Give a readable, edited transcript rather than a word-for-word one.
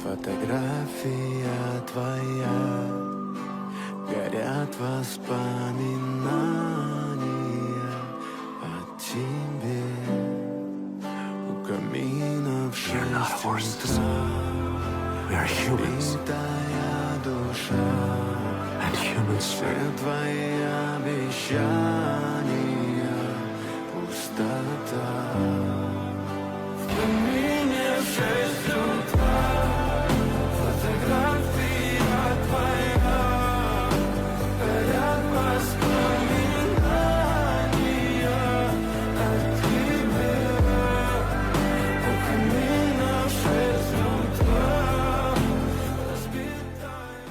Фотография твоя, горят воспоминания о тебе. У камина в 6 утра битая душа, все твои обещания пустота. В камине в 6 утра